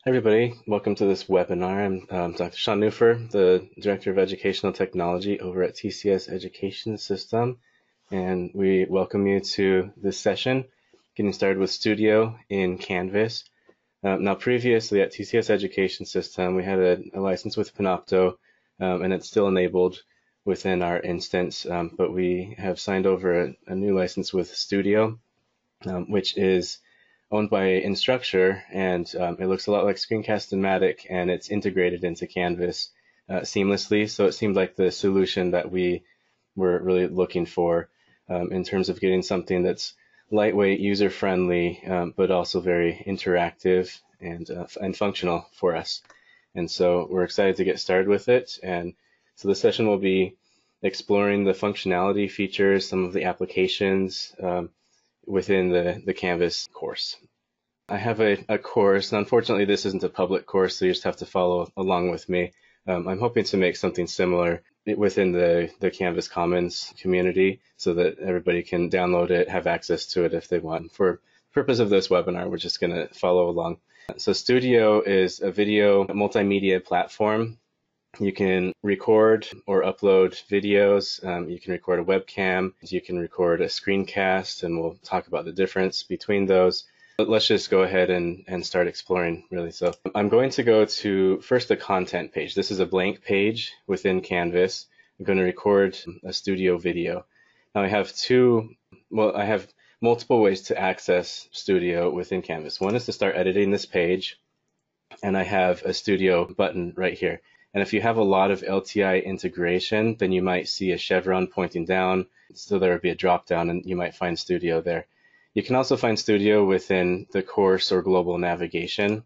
Hi everybody, welcome to this webinar. I'm Dr. Sean Newfer, the Director of Educational Technology over at TCS Education System, and we welcome you to this session, getting started with Studio in Canvas. Now previously at TCS Education System, we had a license with Panopto, and it's still enabled within our instance, but we have signed over a new license with Studio, which is owned by Instructure, and it looks a lot like Screencast-O-Matic, and it's integrated into Canvas seamlessly. So it seemed like the solution that we were really looking for in terms of getting something that's lightweight, user-friendly, but also very interactive and functional for us. And so we're excited to get started with it. And so this session will be exploring the functionality features, some of the applications, within the Canvas course. I have a course, and unfortunately this isn't a public course, so you just have to follow along with me. I'm hoping to make something similar within the Canvas Commons community so that everybody can download it, have access to it if they want. For the purpose of this webinar, we're just going to follow along. So Studio is a video multimedia platform. You can record or upload videos, you can record a webcam, you can record a screencast, and we'll talk about the difference between those. But let's just go ahead and start exploring, really. So I'm going to go to first the content page. This is a blank page within Canvas. I'm going to record a studio video. Now I have multiple ways to access Studio within Canvas. One is to start editing this page, and I have a Studio button right here. And if you have a lot of LTI integration, then you might see a chevron pointing down. So there would be a drop down, and you might find Studio there. You can also find Studio within the course or global navigation.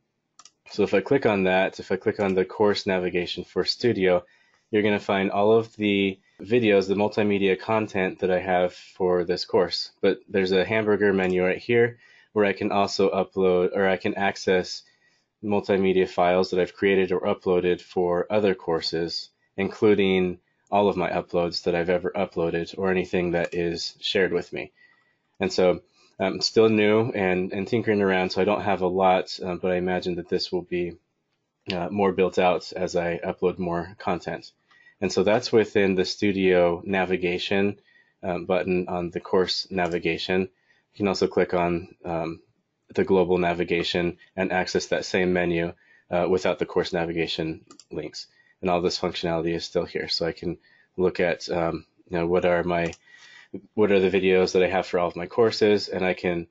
So if I click on that, if I click on the course navigation for Studio, you're going to find all of the videos, the multimedia content that I have for this course. But there's a hamburger menu right here where I can also upload, or I can access multimedia files that I've created or uploaded for other courses, including all of my uploads that I've ever uploaded or anything that is shared with me. And so I'm still new and tinkering around, so I don't have a lot, but I imagine that this will be more built out as I upload more content. And so that's within the Studio navigation button on the course navigation. You can also click on the global navigation and access that same menu without the course navigation links. And all this functionality is still here. So I can look at what are the videos that I have for all of my courses, and I can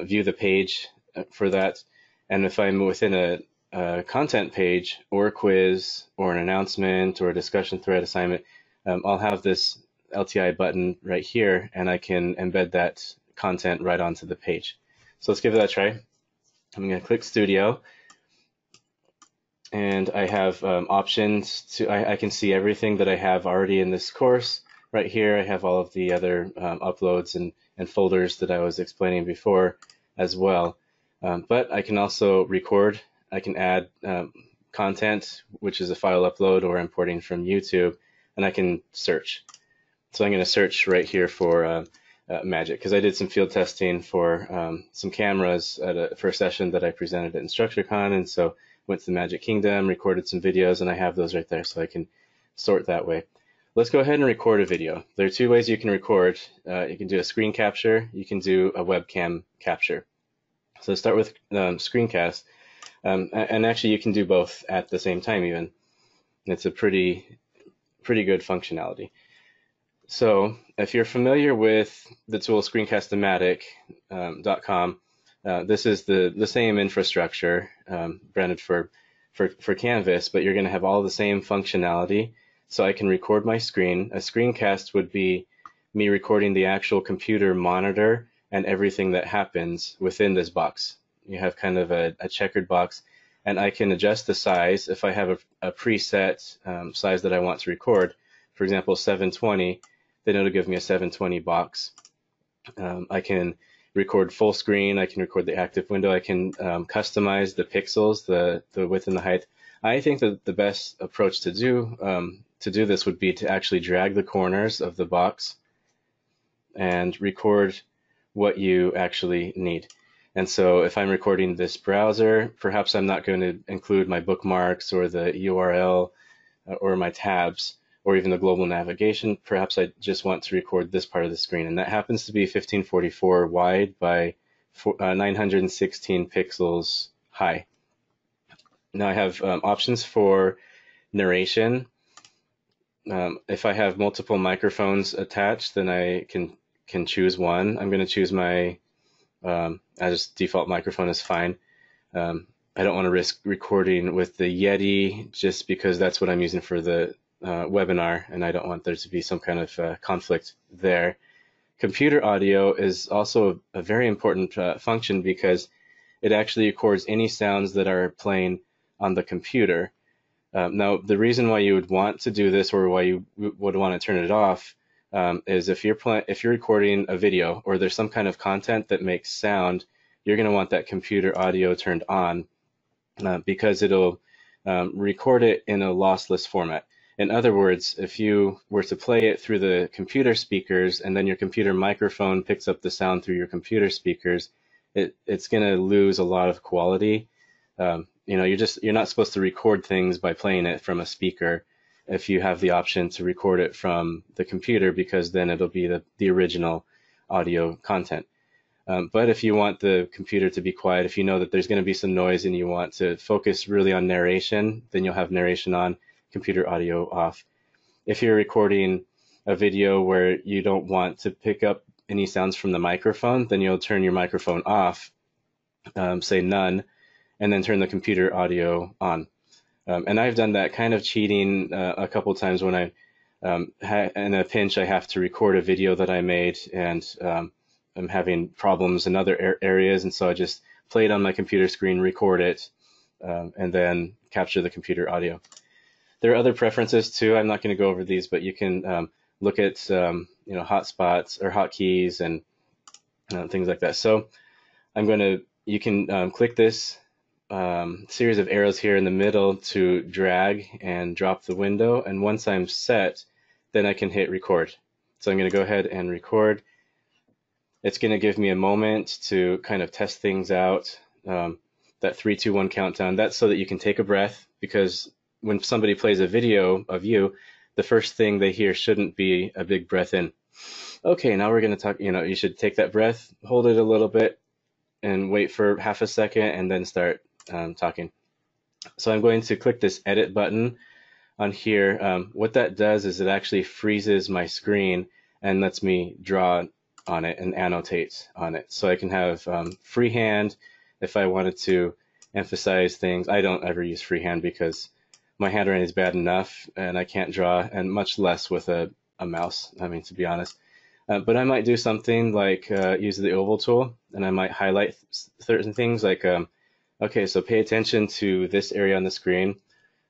view the page for that. And if I'm within a content page or a quiz or an announcement or a discussion thread assignment, I'll have this LTI button right here, and I can embed that content right onto the page. So let's give that a try. I'm going to click Studio, and I have options to, I can see everything that I have already in this course. Right here, I have all of the other uploads and folders that I was explaining before as well. But I can also record. I can add content, which is a file upload or importing from YouTube, and I can search. So I'm going to search right here for Magic, because I did some field testing for some cameras for a session that I presented at InstructureCon, and so went to the Magic Kingdom, recorded some videos, and I have those right there, so I can sort that way. Let's go ahead and record a video. There are two ways you can record. You can do a screen capture, you can do a webcam capture. So let's start with screencast, and actually you can do both at the same time even. It's a pretty good functionality. So if you're familiar with the tool screencast-o-matic.com, this is the same infrastructure branded for Canvas, but you're going to have all the same functionality. So I can record my screen. A screencast would be me recording the actual computer monitor and everything that happens within this box. You have kind of a checkered box, and I can adjust the size. If I have a preset size that I want to record, for example 720, then it'll give me a 720 box. I can record full screen, I can record the active window, I can customize the pixels, the width and the height. I think that the best approach to do this would be to actually drag the corners of the box and record what you actually need. And so if I'm recording this browser, perhaps I'm not going to include my bookmarks or the URL or my tabs or even the global navigation. Perhaps I just want to record this part of the screen. And that happens to be 1544 wide by 916 pixels high. Now I have options for narration. If I have multiple microphones attached, then I can choose one. I'm going to choose my as default microphone is fine. I don't want to risk recording with the Yeti just because that's what I'm using for the webinar, and I don't want there to be some kind of conflict there. Computer audio is also a very important function because it actually records any sounds that are playing on the computer. Now, the reason why you would want to do this or why you would want to turn it off is if you're recording a video or there's some kind of content that makes sound, you're going to want that computer audio turned on because it'll record it in a lossless format. In other words, if you were to play it through the computer speakers and then your computer microphone picks up the sound through your computer speakers, it's going to lose a lot of quality. You're not supposed to record things by playing it from a speaker if you have the option to record it from the computer, because then it'll be the original audio content. But if you want the computer to be quiet, if you know that there's going to be some noise and you want to focus really on narration, then you'll have narration on, computer audio off. If you're recording a video where you don't want to pick up any sounds from the microphone, then you'll turn your microphone off, say none, and then turn the computer audio on. And I've done that kind of cheating a couple times when I, in a pinch, I have to record a video that I made and I'm having problems in other areas, and so I just play it on my computer screen, record it, and then capture the computer audio. There are other preferences too. I'm not going to go over these, but you can look at hotspots or hotkeys and things like that. So you can click this series of arrows here in the middle to drag and drop the window, and once I'm set, then I can hit record. So I'm going to go ahead and record. It's going to give me a moment to kind of test things out. That 3, 2, 1 countdown, that's so that you can take a breath, because when somebody plays a video of you, the first thing they hear shouldn't be a big breath in. Okay, now we're going to talk. You should take that breath, hold it a little bit, and wait for half a second, and then start talking. So I'm going to click this edit button on here. What that does is it actually freezes my screen and lets me draw on it and annotate on it. So I can have freehand if I wanted to emphasize things. I don't ever use freehand because my handwriting is bad enough and I can't draw, and much less with a mouse, to be honest. But I might do something like use the oval tool, and I might highlight certain things like, okay, so pay attention to this area on the screen,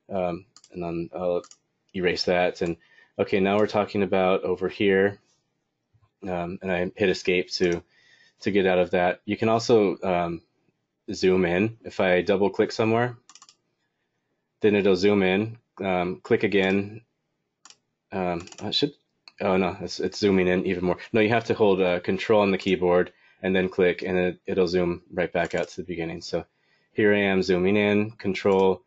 and then I'll erase that. And okay, now we're talking about over here, and I hit escape to get out of that. You can also zoom in. If I double click somewhere, then it'll zoom in. Click again. Oh no, it's zooming in even more. No, you have to hold Control on the keyboard and then click, and it'll zoom right back out to the beginning. So here I am zooming in, Control,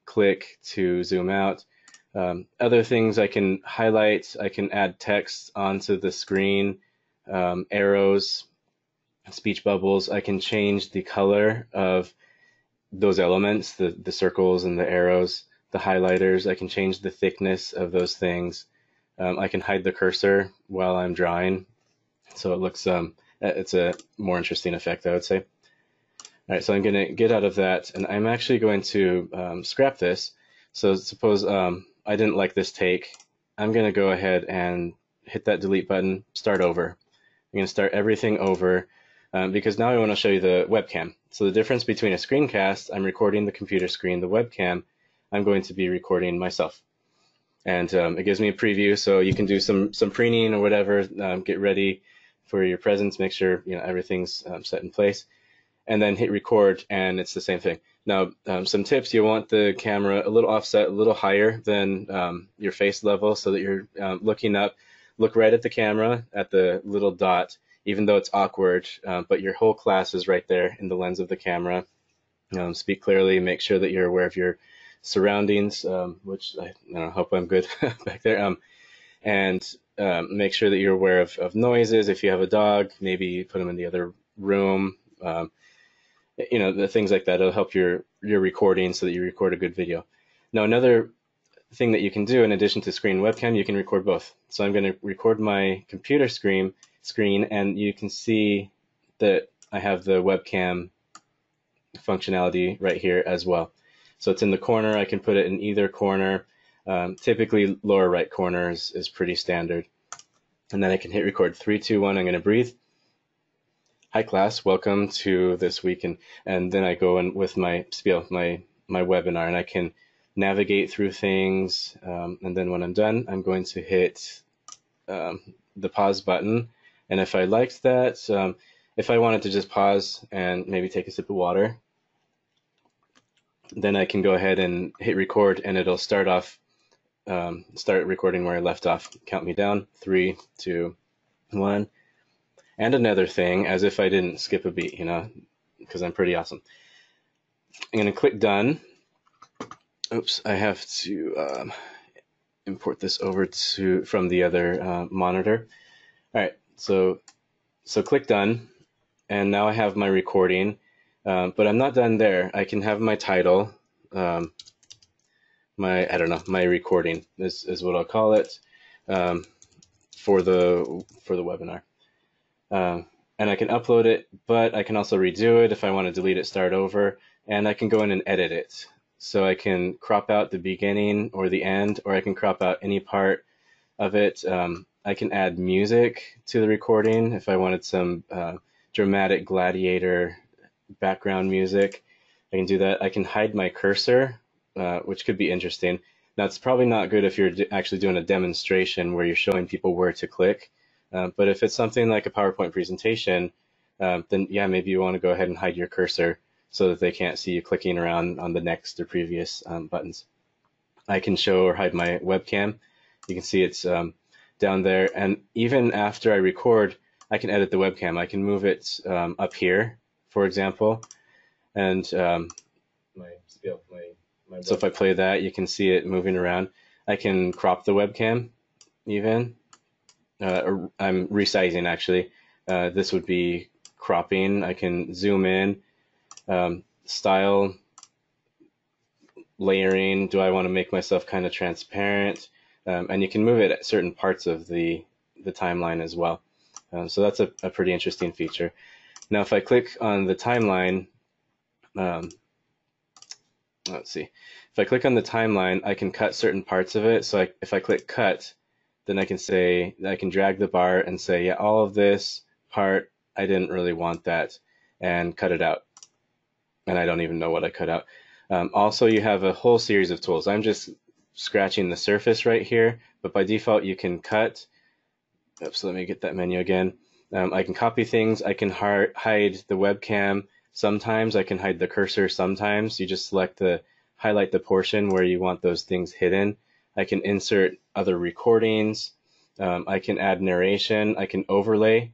click to zoom out. Other things I can highlight, I can add text onto the screen, arrows, speech bubbles. I can change the color of those elements, the circles and the arrows, the highlighters. I can change the thickness of those things. I can hide the cursor while I'm drawing, so it looks, it's a more interesting effect, I would say. All right, so I'm going to get out of that, and I'm actually going to scrap this. So suppose I didn't like this take. I'm going to go ahead and hit that delete button, start over. I'm going to start everything over because now I want to show you the webcam. So the difference between a screencast, I'm recording the computer screen. The webcam, I'm going to be recording myself. And it gives me a preview, so you can do some preening or whatever, get ready for your presence, make sure everything's set in place, and then hit record, and it's the same thing. Now, some tips: you want the camera a little offset, a little higher than your face level, so that you're looking up. Look right at the camera, at the little dot. even though it's awkward, but your whole class is right there in the lens of the camera. Speak clearly, make sure that you're aware of your surroundings, which I don't know, hope I'm good back there. And make sure that you're aware of noises. If you have a dog, maybe put them in the other room. The things like that will help your recording so that you record a good video. Now, another thing that you can do in addition to screen and webcam, you can record both. So I'm going to record my computer screen, and you can see that I have the webcam functionality right here as well. So it's in the corner. I can put it in either corner. Typically, lower right corner is pretty standard. And then I can hit record. 3, 2, 1. I'm going to breathe. Hi, class. Welcome to this week. And then I go in with my spiel, my webinar, and I can navigate through things. And then when I'm done, I'm going to hit the pause button. And if I liked that, if I wanted to just pause and maybe take a sip of water, then I can go ahead and hit record, and it'll start recording where I left off. Count me down. 3, 2, 1. And another thing, as if I didn't skip a beat, because I'm pretty awesome. I'm going to click done. Oops, I have to import this over from the other monitor. All right, so click done, and now I have my recording, but I'm not done there. I can have my title, my recording is what I'll call it, for the webinar. And I can upload it, but I can also redo it if I want to delete it, start over, and I can go in and edit it. So I can crop out the beginning or the end, or I can crop out any part of it. I can add music to the recording if I wanted some dramatic gladiator background music. I can do that. I can hide my cursor, which could be interesting. Now, it's probably not good if you're actually doing a demonstration where you're showing people where to click. But if it's something like a PowerPoint presentation, then yeah, maybe you want to go ahead and hide your cursor so that they can't see you clicking around on the next or previous buttons. I can show or hide my webcam. You can see it's down there. And even after I record, I can edit the webcam. I can move it up here, for example. And so if I play that, you can see it moving around. I can crop the webcam even. I'm resizing, actually. This would be cropping. I can zoom in, style, layering. Do I want to make myself kind of transparent? And you can move it at certain parts of the timeline as well. So that's a pretty interesting feature. Now, if I click on the timeline, let's see. If I click on the timeline, I can cut certain parts of it. So if I click cut, then I can drag the bar and say, yeah, all of this part, I didn't really want that, and cut it out. And I don't even know what I cut out. Also, you have a whole series of tools. I'm just scratching the surface right here, but by default, you can cut. Oops, let me get that menu again. I can copy things. I can hide the webcam. Sometimes I can hide the cursor. Sometimes you just highlight the portion where you want those things hidden. I can insert other recordings. I can add narration. I can overlay,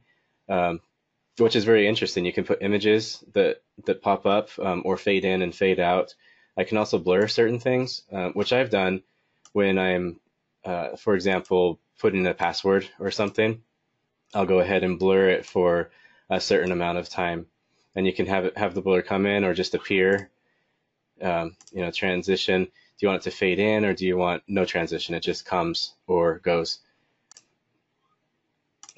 which is very interesting. You can put images that pop up or fade in and fade out. I can also blur certain things, which I've done when I'm, for example, putting in a password or something. I'll go ahead and blur it for a certain amount of time, and you can have the blur come in or just appear. Transition. Do you want it to fade in, or do you want no transition? It just comes or goes.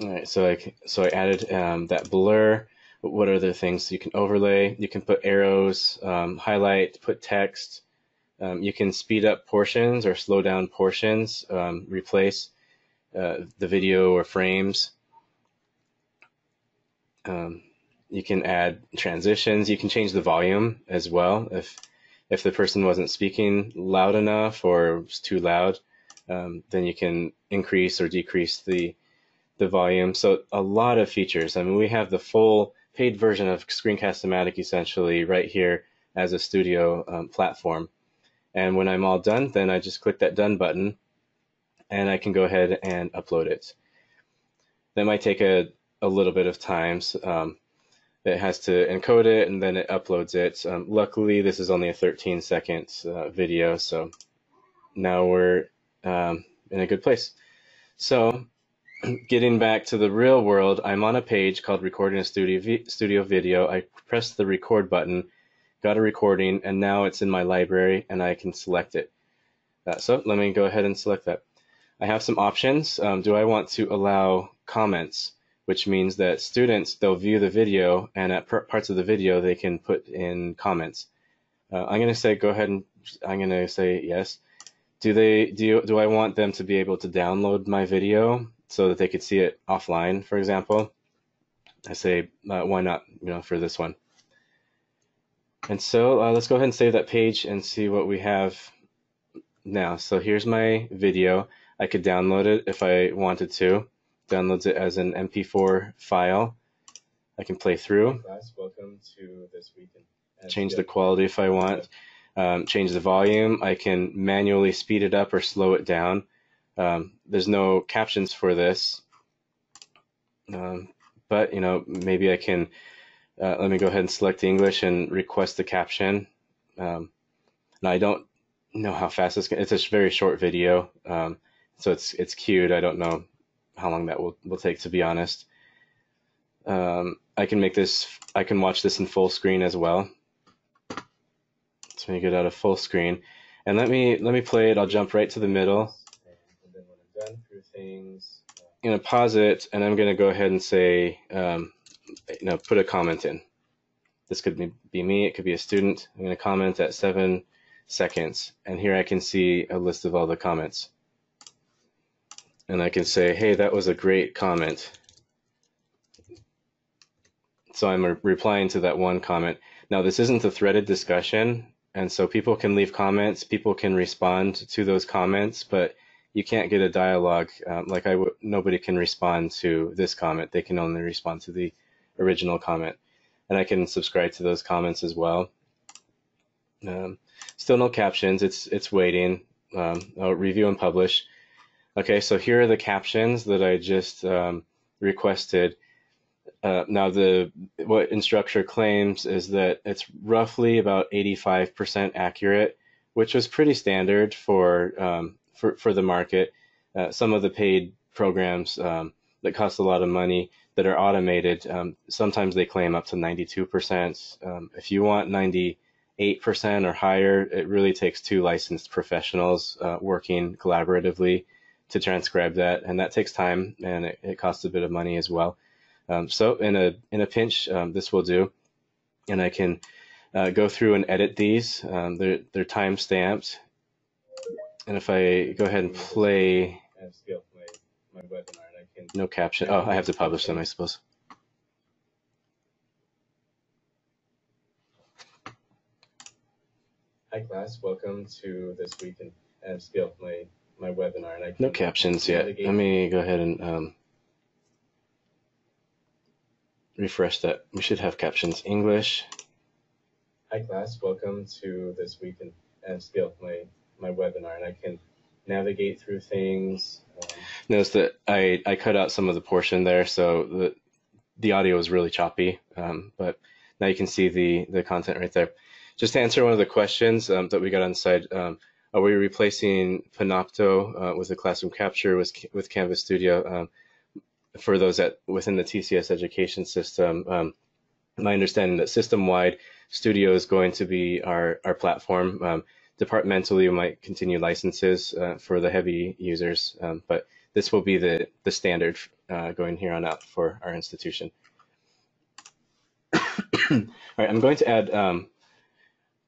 All right, so I added that blur. What other things? You can overlay. You can put arrows, highlight, put text. You can speed up portions or slow down portions, replace the video or frames. You can add transitions. You can change the volume as well if the person wasn't speaking loud enough or was too loud, then you can increase or decrease the volume. So a lot of features. I mean, we have the full paid version of Screencast-O-Matic essentially right here as a studio platform. And when I'm all done, then I just click that done button, and I can go ahead and upload it. That might take a a little bit of time. It has to encode it and then it uploads it. Luckily, this is only a 13-second video, so now we're in a good place. So getting back to the real world, I'm on a page called Recording a Studio Video. I pressed the record button, got a recording, and now it's in my library and I can select it. So let me go ahead and select that. I have some options. Do I want to allow comments, which means that students, they'll view the video and at parts of the video they can put in comments. I'm going to say go ahead and I'm going to say yes. Do I want them to be able to download my video so that they could see it offline, for example? I say why not, for this one. And so let's go ahead and save that page and see what we have now. So here's my video. I could download it if I wanted to. Downloads it as an MP4 file. I can play through. Class, welcome to this week. Change the quality if I want. Change the volume. I can manually speed it up or slow it down. There's no captions for this, but maybe I can. Let me go ahead and select English and request the caption. Now I don't know how fast it's a very short video, so it's queued. I don't know how long that will take, to be honest. I can watch this in full screen as well. So let me get out of full screen, and let me play it. I'll jump right to the middle, and then when I'm done through things, I'm gonna pause it, and I'm gonna go ahead and say, put a comment in. This could be me. It could be a student. I'm gonna comment at 7 seconds, and here I can see a list of all the comments, and I can say, hey, that was a great comment. So I'm replying to that one comment. Now this isn't a threaded discussion. And so people can leave comments, people can respond to those comments, but you can't get a dialogue. Nobody can respond to this comment. They can only respond to the original comment. And I can subscribe to those comments as well. Still no captions. It's waiting. I'll review and publish. Okay, so here are the captions that I just requested. Now, what Instructure claims is that it's roughly about 85% accurate, which was pretty standard for the market. Some of the paid programs that cost a lot of money that are automated, sometimes they claim up to 92%. If you want 98% or higher, it really takes 2 licensed professionals working collaboratively to transcribe that, and that takes time and it costs a bit of money as well. So in a pinch, this will do, and I can go through and edit these. They're time stamped, and if I go ahead and play my webinar, and I can no caption. Oh, I have to publish them, I suppose. Hi class, welcome to this week and scale my webinar, and I can no captions yet. Let me go ahead and refresh that. We should have captions. English. Hi class, welcome to this week and scale my webinar, and I can navigate through things. Notice that I cut out some of the portion there, so the audio is really choppy, but now you can see the content right there. Just to answer one of the questions that we got on the side, are we replacing Panopto with a classroom capture with Canvas Studio? For those within the TCS education system, my understanding that system-wide Studio is going to be our platform. Departmentally, we might continue licenses for the heavy users, but this will be the standard going here on out for our institution. All right, I'm going to add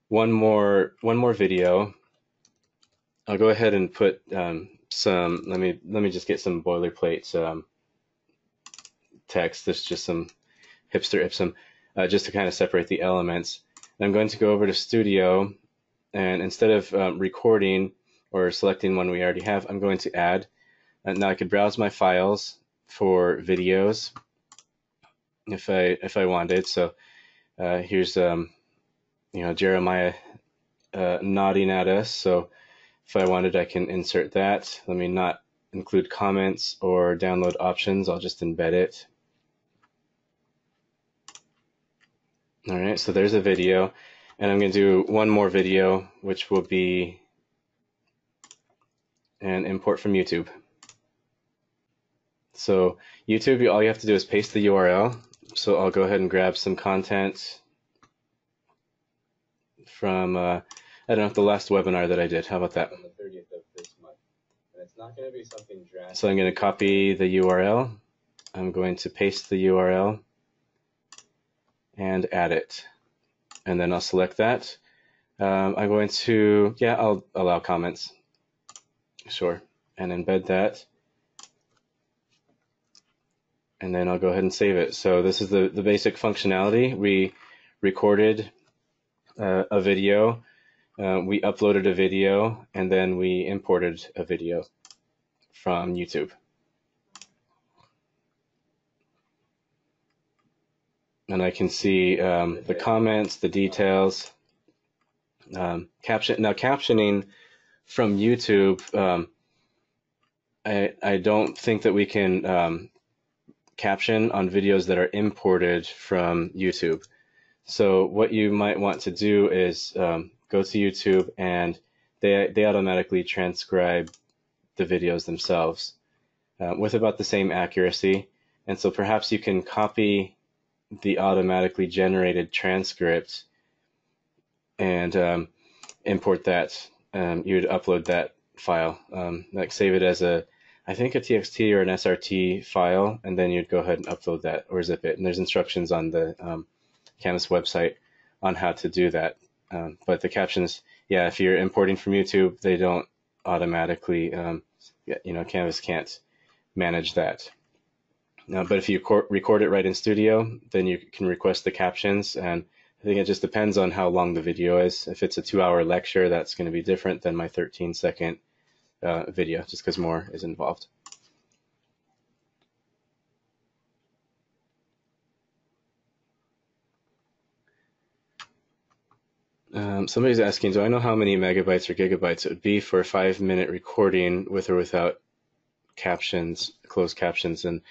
one more video. I'll go ahead and put some. Let me just get some boilerplate text. There's just some hipster ipsum just to kind of separate the elements. And I'm going to go over to Studio, and instead of recording or selecting one we already have, I'm going to add. And now I could browse my files for videos if I wanted. So here's Jeremiah nodding at us. So if I wanted, I can insert that. Let me not include comments or download options. I'll just embed it. All right, so there's a video, and I'm going to do one more video, which will be an import from YouTube. So YouTube, all you have to do is paste the URL. So I'll go ahead and grab some content from, I don't know, the last webinar that I did. How about that? On the 30th of this month. And it's not going to be something drastic. So I'm going to copy the URL. I'm going to paste the URL and add it. And then I'll select that. I'm going to, yeah, I'll allow comments. Sure. And embed that. And then I'll go ahead and save it. So this is the basic functionality. We recorded a video, we uploaded a video, and then we imported a video from YouTube. And I can see the comments, the details, caption. Now captioning from YouTube, I don't think that we can caption on videos that are imported from YouTube. So what you might want to do is go to YouTube, and they automatically transcribe the videos themselves with about the same accuracy. And so perhaps you can copy the automatically generated transcript and import that. You'd upload that file, like save it as I think a TXT or an SRT file, and then you'd go ahead and upload that or zip it. And there's instructions on the Canvas website on how to do that. But the captions, yeah, if you're importing from YouTube, they don't automatically, Canvas can't manage that. But if you record it right in Studio, then you can request the captions, and I think it just depends on how long the video is. If it's a 2-hour lecture, that's going to be different than my 13-second video, just because more is involved. Somebody's asking, do I know how many megabytes or gigabytes it would be for a 5-minute recording with or without captions, closed captions? And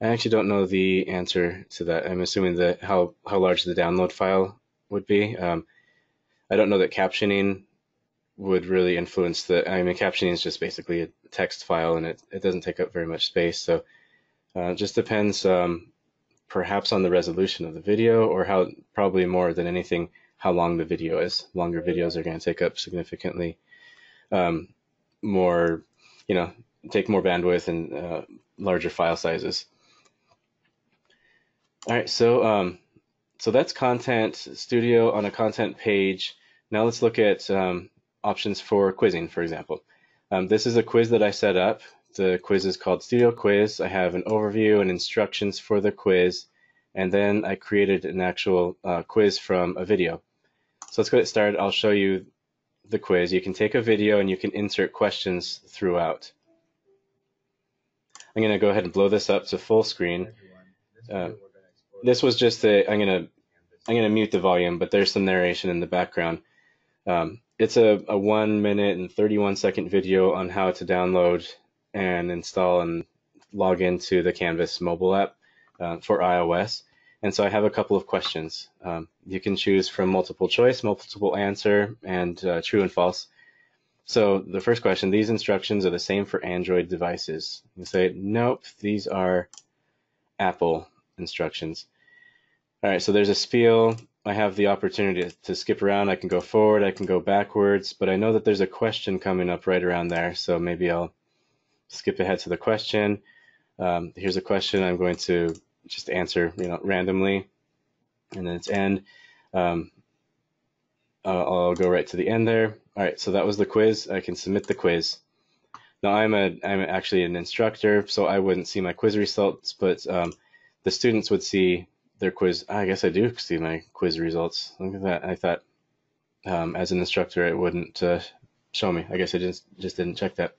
I actually don't know the answer to that. I'm assuming that how large the download file would be. I don't know that captioning would really influence captioning is just basically a text file, and it doesn't take up very much space. So it just depends perhaps on the resolution of the video, or probably more than anything, how long the video is. Longer videos are going to take up significantly more, take more bandwidth and larger file sizes. All right, so that's Content Studio on a content page. Now let's look at options for quizzing, for example. This is a quiz that I set up. The quiz is called Studio Quiz. I have an overview and instructions for the quiz, and then I created an actual quiz from a video. So let's get started. I'll show you the quiz. You can take a video and you can insert questions throughout. I'm going to go ahead and blow this up to full screen. This was just I'm going to mute the volume, but there's some narration in the background. It's a 1 minute and 31-second video on how to download and install and log into the Canvas mobile app for iOS. And so I have a couple of questions. You can choose from multiple choice, multiple answer, and true and false. So the first question, these instructions are the same for Android devices. You say, nope, these are Apple instructions. All right, so there's a spiel. I have the opportunity to skip around. I can go forward, I can go backwards, but I know that there's a question coming up right around there, so maybe I'll skip ahead to the question. Here's a question I'm going to just answer, randomly, and then it's end. I'll go right to the end there. All right, so that was the quiz. I can submit the quiz. Now I'm actually an instructor, so I wouldn't see my quiz results, but the students would see their quiz. I guess I do see my quiz results. Look at that. I thought as an instructor it wouldn't show me. I guess I just didn't check that.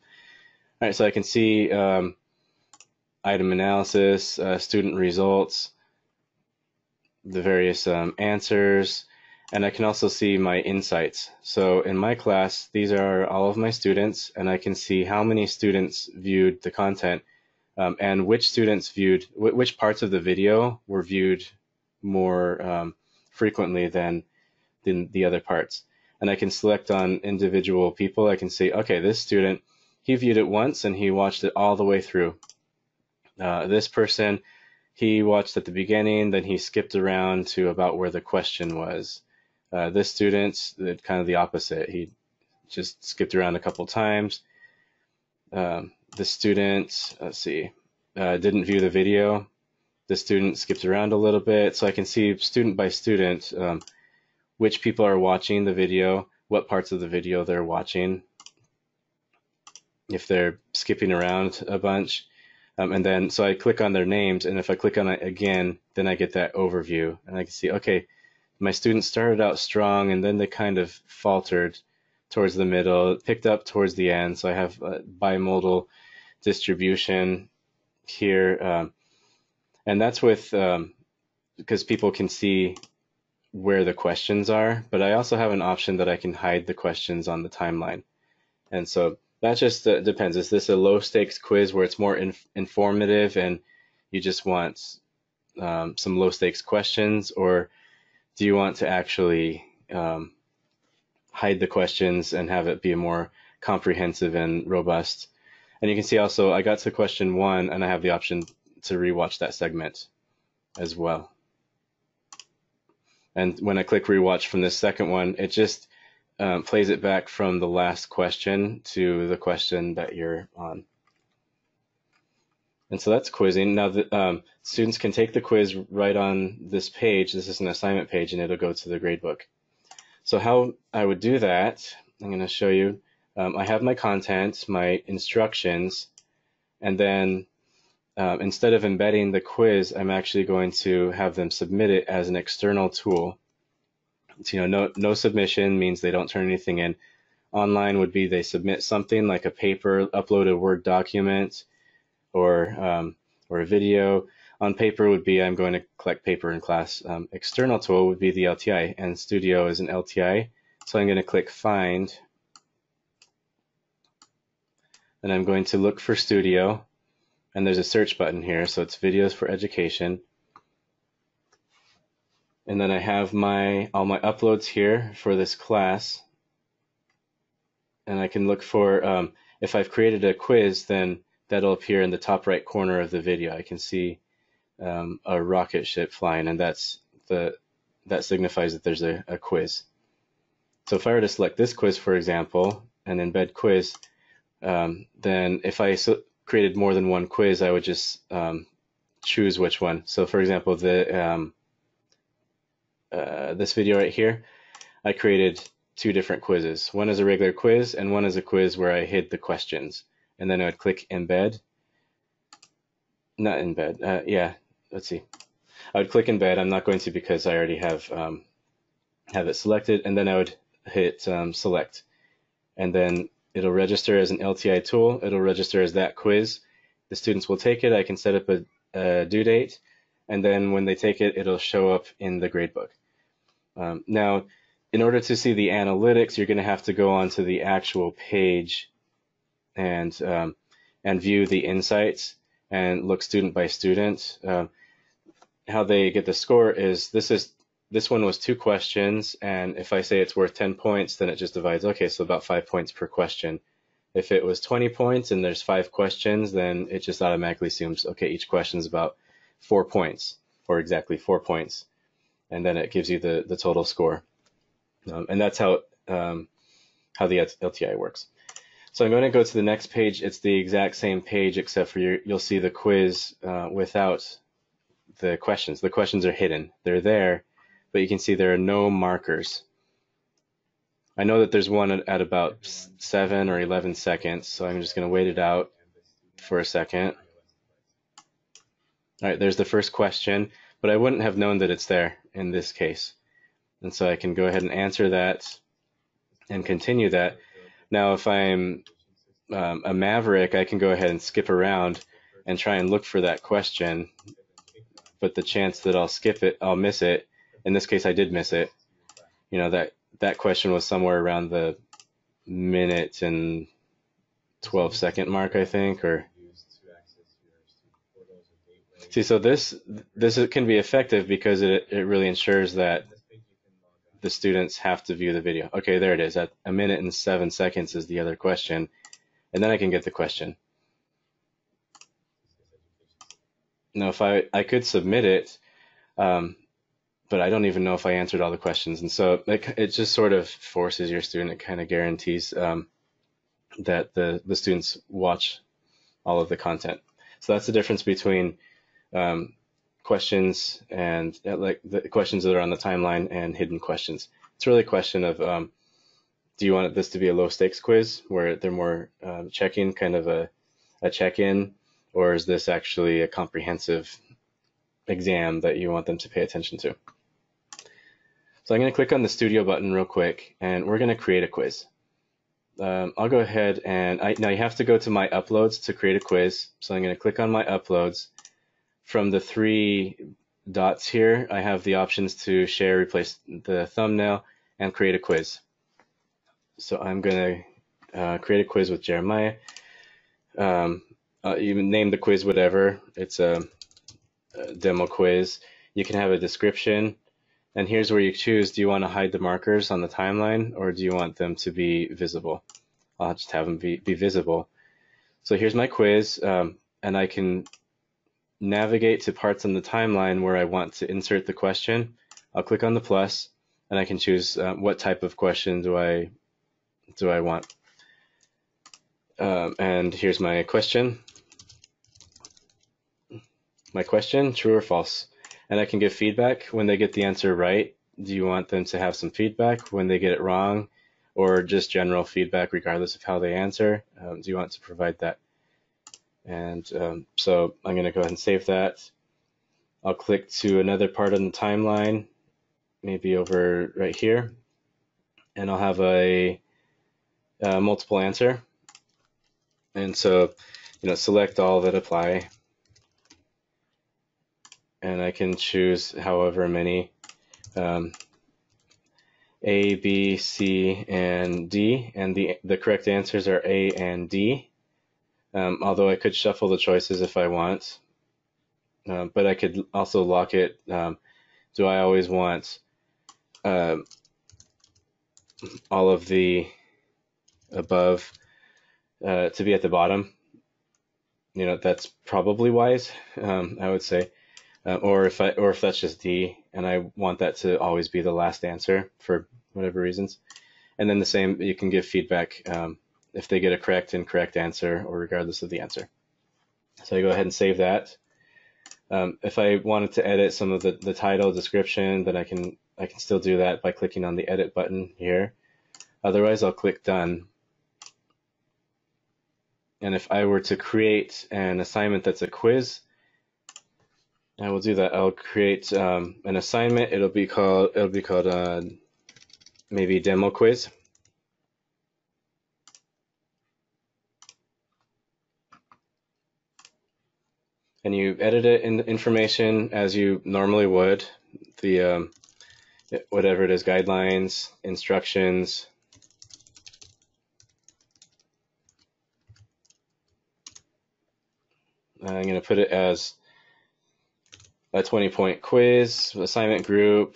All right, so I can see item analysis, student results, the various answers, and I can also see my insights. So in my class, these are all of my students, and I can see how many students viewed the content and which students viewed, which parts of the video were viewed more frequently than the other parts. And I can select on individual people. I can say, okay, this student, he viewed it once and he watched it all the way through. This person, he watched at the beginning, then he skipped around to about where the question was. This student, kind of the opposite. He just skipped around a couple times. The student, let's see, didn't view the video. The student skipped around a little bit. So I can see student by student which people are watching the video, what parts of the video they're watching, if they're skipping around a bunch. And then, so I click on their names, and if I click on it again, then I get that overview. And I can see, okay, my students started out strong, and then they kind of faltered towards the middle, picked up towards the end. So I have a bimodal distribution here. And that's with, because people can see where the questions are, but I also have an option that I can hide the questions on the timeline. And so that just depends. Is this a low stakes quiz where it's more informative and you just want some low stakes questions, or do you want to actually hide the questions and have it be more comprehensive and robust? And you can see also I got to question 1 and I have the option to rewatch that segment as well. And when I click rewatch from this second one, it just plays it back from the last question to the question that you're on. And so that's quizzing. Now, students can take the quiz right on this page. This is an assignment page, and it'll go to the gradebook. So how I would do that, I'm going to show you. I have my content, my instructions, and then instead of embedding the quiz, I'm actually going to have them submit it as an external tool. So, no submission means they don't turn anything in. Online would be they submit something like a paper, upload a Word document, or a video. On paper would be I'm going to collect paper in class. External tool would be the LTI, and Studio is an LTI. So I'm going to click Find, and I'm going to look for Studio. And there's a search button here, so it's videos for education. And then I have all my uploads here for this class. And I can look for, if I've created a quiz, then that'll appear in the top right corner of the video. I can see a rocket ship flying, and that signifies that there's a quiz. So if I were to select this quiz, for example, and embed quiz, then if I created more than one quiz, I would just choose which one. So for example, this video right here, I created 2 different quizzes. One is a regular quiz, and one is a quiz where I hid the questions. And then I would click embed. Not embed, yeah, let's see. I would click embed. I'm not going to because I already have it selected, and then I would hit select. And then it'll register as an LTI tool. It'll register as that quiz. The students will take it. I can set up a due date, and then when they take it, it'll show up in the gradebook. Now, in order to see the analytics, you're going to have to go onto the actual page and view the insights and look student by student. How they get the score is this one was 2 questions, and if I say it's worth 10 points, then it just divides. Okay, so about 5 points per question. If it was 20 points and there's 5 questions, then it just automatically assumes, okay, each question is about 4 points, or exactly 4 points, and then it gives you the total score. And that's how the LTI works. So I'm going to go to the next page. It's the exact same page, except for you'll see the quiz without the questions. The questions are hidden. They're there, but you can see there are no markers. I know that there's one at about 7 or 11 seconds, so I'm just going to wait it out for a second. All right, there's the first question, but I wouldn't have known that it's there in this case. And so I can go ahead and answer that and continue that. Now, if I'm a maverick, I can go ahead and skip around and try and look for that question, but the chance that I'll miss it, in this case I did miss it. You know, that question was somewhere around the minute and 12-second mark, I think, or see, so this can be effective because it really ensures that the students have to view the video? Okay, there it is. At 1 minute and 7 seconds is the other question. And then I can get the question. Now, if I could submit it, but I don't even know if I answered all the questions. And so it just sort of forces your student, it kind of guarantees that the students watch all of the content. So that's the difference between questions and like the questions that are on the timeline and hidden questions. It's really a question of do you want this to be a low stakes quiz where they're more checking, kind of a check-in, or is this actually a comprehensive exam that you want them to pay attention to? So I'm going to click on the studio button real quick, and we're going to create a quiz. I'll go ahead and now you have to go to my uploads to create a quiz. So I'm going to click on my uploads. From the 3 dots here, I have the options to share, replace the thumbnail, and create a quiz. So I'm going to create a quiz with Jeremiah. You name the quiz whatever. It's a demo quiz. You can have a description. And here's where you choose, do you want to hide the markers on the timeline or do you want them to be visible? I'll just have them be visible. So here's my quiz, and I can navigate to parts on the timeline where I want to insert the question. I'll click on the plus and I can choose what type of question do I want. And here's my question. My question, true or false? And I can give feedback when they get the answer right. Do you want them to have some feedback when they get it wrong, or just general feedback regardless of how they answer? Do you want to provide that? And so I'm going to go ahead and save that. I'll click to another part on the timeline, maybe over right here, and I'll have a multiple answer. And so, select all that apply. And I can choose however many, A, B, C, and D, and the correct answers are A and D, although I could shuffle the choices if I want, but I could also lock it. Do I always want all of the above to be at the bottom? That's probably wise, I would say. Or if that's just D, and I want that to always be the last answer for whatever reasons. And then the same, you can give feedback if they get a correct, incorrect answer, or regardless of the answer. So I go ahead and save that. If I wanted to edit some of the title description, then I can still do that by clicking on the edit button here. Otherwise, I'll click done. And if I were to create an assignment that's a quiz, I will do that. I'll create an assignment. It'll be called maybe demo quiz. And you edit it in the information as you normally would. The whatever it is, guidelines, instructions. I'm going to put it as a 20-point quiz, assignment group,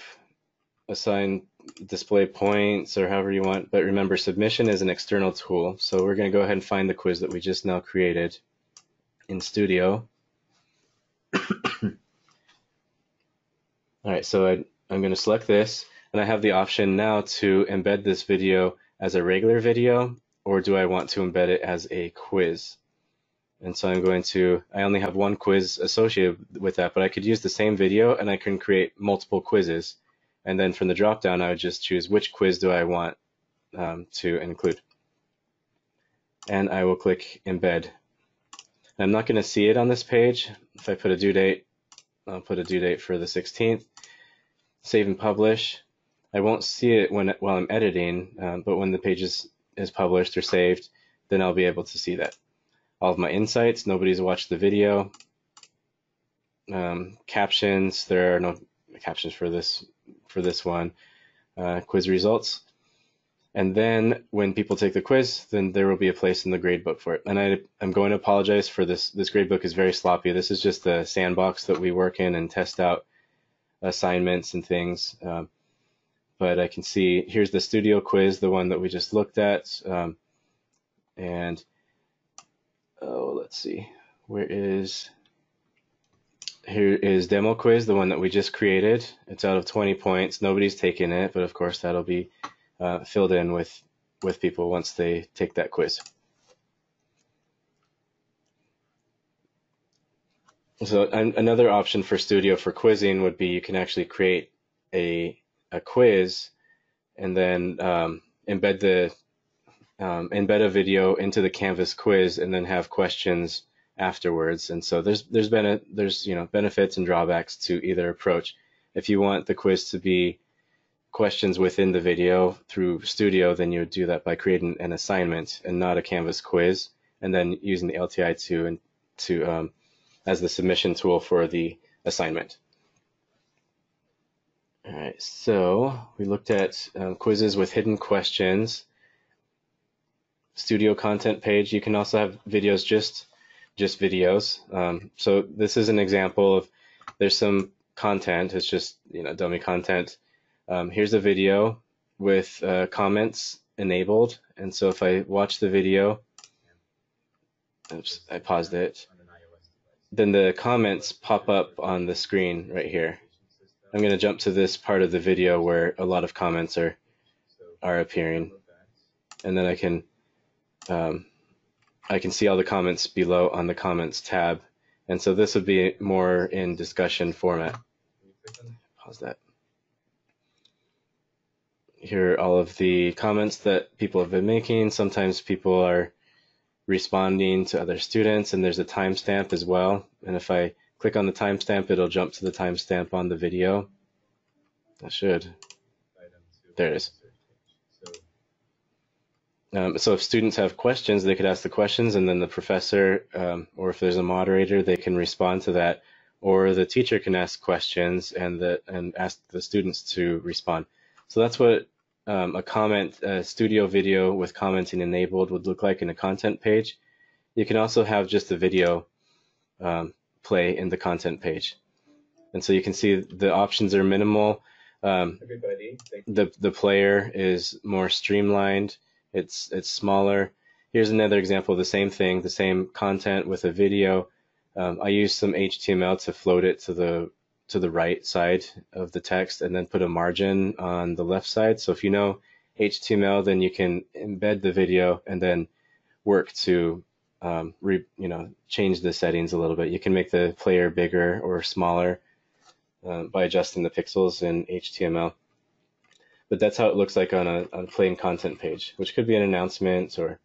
assign display points, or however you want. But remember, submission is an external tool. So we're going to go ahead and find the quiz that we just now created in Studio. All right, so I'm going to select this, and I have the option now to embed this video as a regular video, or do I want to embed it as a quiz? And so I only have one quiz associated with that, but I could use the same video and I can create multiple quizzes. And then from the dropdown, I would just choose which quiz do I want to include. And I will click embed. And I'm not going to see it on this page. If I put a due date, I'll put a due date for the 16th. Save and publish. I won't see it while I'm editing, but when the page is published or saved, then I'll be able to see that. All of my insights, nobody's watched the video. Captions, there are no captions for this one. Quiz results. And then when people take the quiz, then there will be a place in the gradebook for it. And I'm going to apologize for this. This gradebook is very sloppy. This is just the sandbox that we work in and test out assignments and things. but I can see here's the studio quiz, the one that we just looked at. And let's see, here is demo quiz, the one that we just created. It's out of 20 points. Nobody's taken it, but of course that'll be filled in with people once they take that quiz. So another option for Studio for quizzing would be you can actually create a quiz and then embed a video into the Canvas quiz and then have questions afterwards. And so there's benefits and drawbacks to either approach. If you want the quiz to be questions within the video through Studio, then you would do that by creating an assignment and not a Canvas quiz, and then using the LTI2 as the submission tool for the assignment. All right, so we looked at quizzes with hidden questions. Studio content page, you can also have videos, just videos. So this is an example of, there's some content, it's just dummy content. Here's a video with comments enabled, and so if I watch the video, oops, I paused it, then the comments pop up on the screen right here. I'm going to jump to this part of the video where a lot of comments are appearing, and then I can see all the comments below on the comments tab. And so this would be more in discussion format. Pause that. Here are all of the comments that people have been making. Sometimes people are responding to other students, and there's a timestamp as well. And if I click on the timestamp, it'll jump to the timestamp on the video. That should. There it is. So if students have questions, they could ask the questions, and then the professor, or if there's a moderator, they can respond to that, or the teacher can ask questions and ask the students to respond. So that's what a studio video with commenting enabled would look like in a content page. You can also have just the video play in the content page, and so you can see the options are minimal. The player is more streamlined. It's smaller. Here's another example of the same thing, the same content with a video. I used some HTML to float it to the right side of the text, and then put a margin on the left side. So if you know HTML, then you can embed the video and then work to change the settings a little bit. You can make the player bigger or smaller by adjusting the pixels in HTML. But that's how it looks like on a plain content page, which could be an announcement or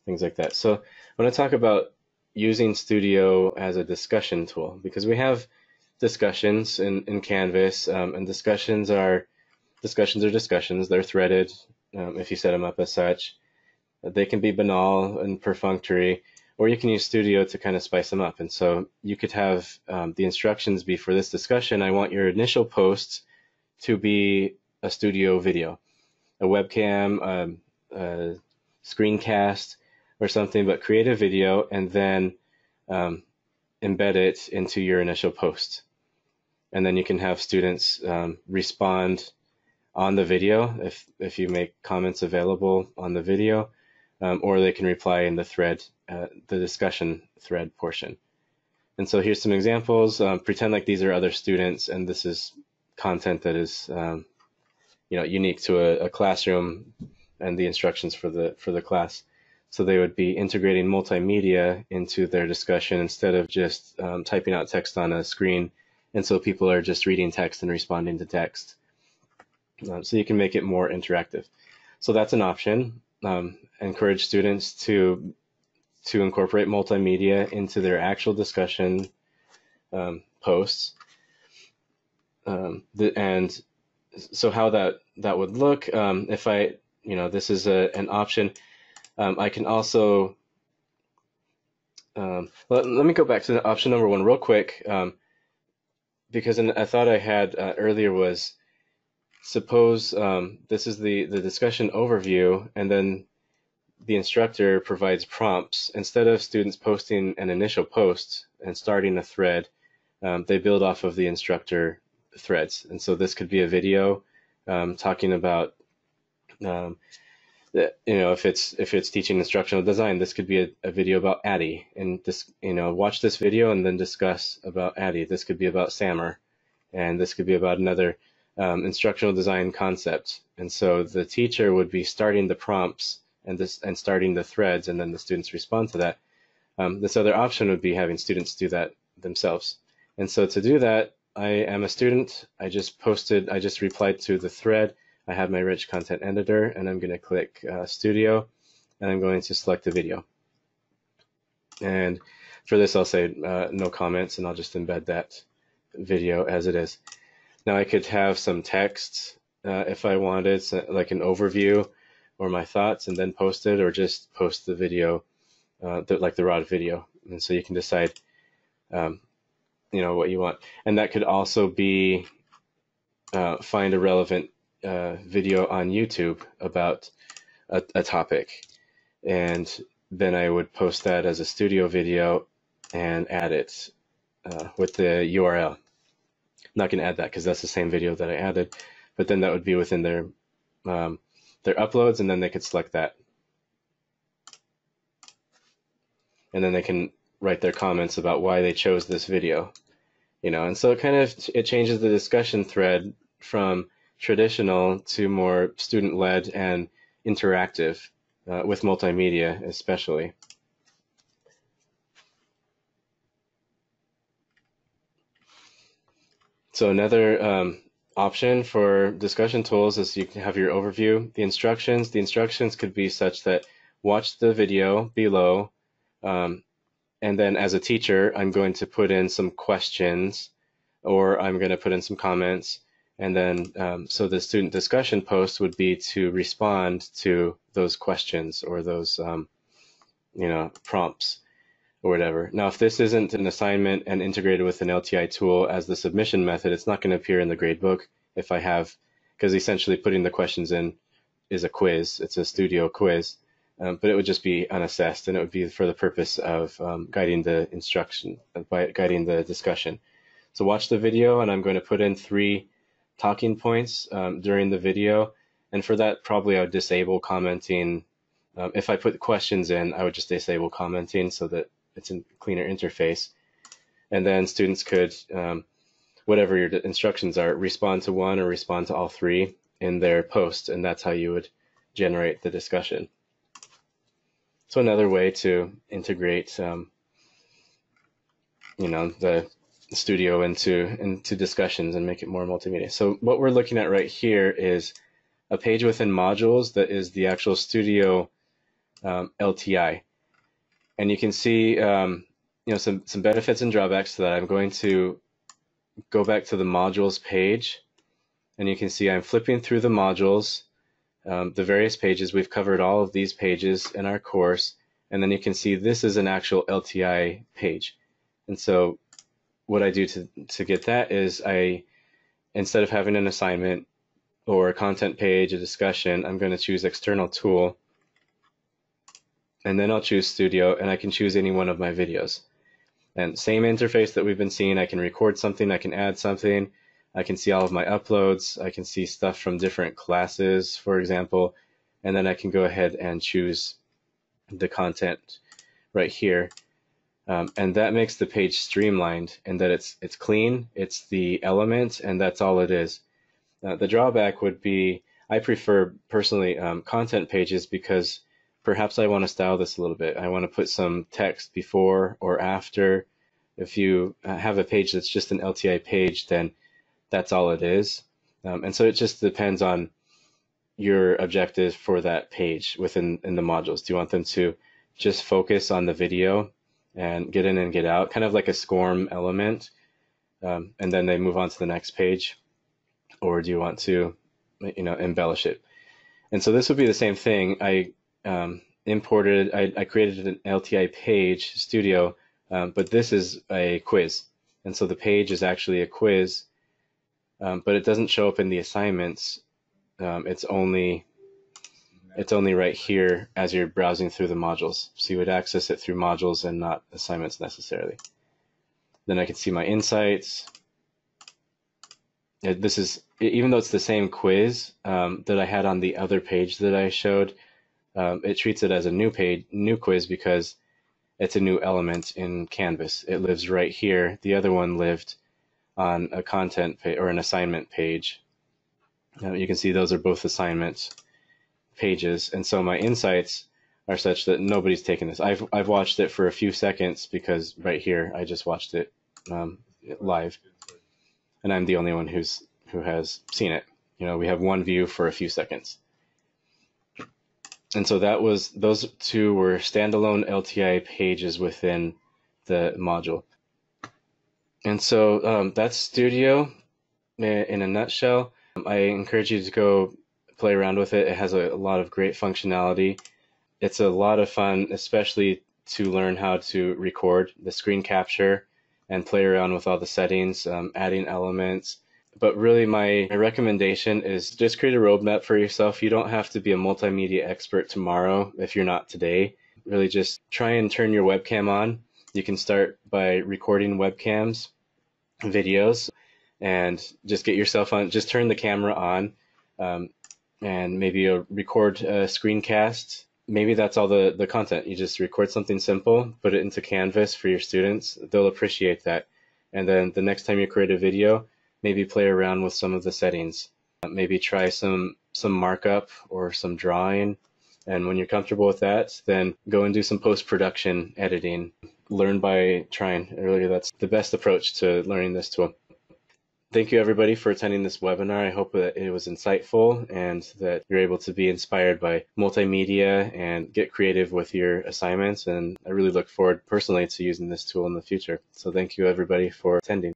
things like that. So when I talk about using Studio as a discussion tool, because we have discussions in Canvas, and discussions are discussions. They're threaded if you set them up as such. They can be banal and perfunctory, or you can use Studio to kind of spice them up. And so you could have the instructions be, for this discussion, I want your initial post to be a studio video, a webcam, a screencast or something, but create a video and then embed it into your initial post. And then you can have students respond on the video if you make comments available on the video, or they can reply in the thread, the discussion thread portion. And so here's some examples. Pretend like these are other students, and this is content that is unique to a classroom and the instructions for the class. So they would be integrating multimedia into their discussion instead of just typing out text on a screen. And so people are just reading text and responding to text. So you can make it more interactive. So that's an option. Encourage students to incorporate multimedia into their actual discussion posts. And so how that would look, if this is an option, I can also, let me go back to option number one real quick, because I thought I had earlier was, suppose this is the discussion overview, and then the instructor provides prompts. Instead of students posting an initial post and starting a thread, they build off of the instructor threads. And so this could be a video, talking about if it's teaching instructional design, this could be a video about ADDIE, and this, watch this video and then discuss about ADDIE. This could be about SAMR, and this could be about another instructional design concept. And so the teacher would be starting the prompts and starting the threads, and then the students respond to that. This other option would be having students do that themselves. And so to do that, I am a student. I just replied to the thread. I have my rich content editor, and I'm going to click Studio, and I'm going to select the video. And for this, I'll say no comments, and I'll just embed that video as it is. Now I could have some text if I wanted, so like an overview or my thoughts, and then post it, or just post the video, like the raw video. And so you can decide, what you want. And that could also be find a relevant video on YouTube about a topic, and then I would post that as a studio video and add it with the URL. I'm not going to add that because that's the same video that I added, but then that would be within their uploads, and then they could select that, and then they can write their comments about why they chose this video, and so it changes the discussion thread from traditional to more student-led and interactive, with multimedia especially. So another option for discussion tools is you can have your overview. The instructions could be such that watch the video below, and then as a teacher, I'm going to put in some questions, or I'm going to put in some comments. And then, so the student discussion post would be to respond to those questions or those, prompts or whatever. Now, if this isn't an assignment and integrated with an LTI tool as the submission method, it's not going to appear in the gradebook if I have, because essentially putting the questions in is a quiz. It's a studio quiz, but it would just be unassessed, and it would be for the purpose of guiding the instruction, guiding the discussion. So watch the video, and I'm going to put in 3 talking points during the video, and for that probably I would disable commenting. If I put questions in, I would just disable commenting so that it's a cleaner interface, and then students could, whatever your instructions are, respond to one or respond to all 3 in their post, and that's how you would generate the discussion. So another way to integrate the studio into discussions and make it more multimedia. So what we're looking at right here is a page within modules that is the actual studio LTI, and you can see some benefits and drawbacks to that. I'm going to go back to the modules page, and you can see I'm flipping through the modules, the various pages. We've covered all of these pages in our course, and then you can see this is an actual LTI page. And so what I do to get that is instead of having an assignment or a content page, a discussion, I'm going to choose external tool, and then I'll choose studio, and I can choose any one of my videos. And same interface that we've been seeing. I can record something, I can add something, I can see all of my uploads, I can see stuff from different classes, for example, and then I can go ahead and choose the content right here. And that makes the page streamlined, and that it's clean, it's the element, and that's all it is. The drawback would be, I prefer personally content pages, because perhaps I want to style this a little bit. I want to put some text before or after. If you have a page that's just an LTI page, then that's all it is. And so it just depends on your objective for that page in the modules. Do you want them to just focus on the video and get in and get out, kind of like a SCORM element, and then they move on to the next page? Or do you want to, embellish it? And so this would be the same thing. I created an LTI page studio, but this is a quiz. And so the page is actually a quiz, but it doesn't show up in the assignments. It's only right here as you're browsing through the modules. So you would access it through modules and not assignments necessarily. Then I can see my insights. This is, even though it's the same quiz that I had on the other page that I showed, it treats it as a new quiz because it's a new element in Canvas. It lives right here. The other one lived on a content page or an assignment page. You can see those are both assignment pages, and so my insights are such that nobody's taken this. I've watched it for a few seconds because right here I just watched it live, and I'm the only one who has seen it. We have one view for a few seconds. And so those two were standalone LTI pages within the module. And so that's Studio in a nutshell. I encourage you to go play around with it. It has a lot of great functionality. It's a lot of fun, especially to learn how to record the screen capture and play around with all the settings, adding elements. But really my recommendation is just create a roadmap for yourself. You don't have to be a multimedia expert tomorrow if you're not today. Really just try and turn your webcam on. You can start by recording webcams, videos, and just get yourself on, just turn the camera on, and maybe record a screencast. Maybe that's all the content. You just record something simple, put it into Canvas for your students. They'll appreciate that. And then the next time you create a video, maybe play around with some of the settings. Maybe try some markup or some drawing. And when you're comfortable with that, then go and do some post-production editing. Learn by trying. Really, that's the best approach to learning this tool. Thank you, everybody, for attending this webinar. I hope that it was insightful and that you're able to be inspired by multimedia and get creative with your assignments. And I really look forward personally to using this tool in the future. So thank you, everybody, for attending.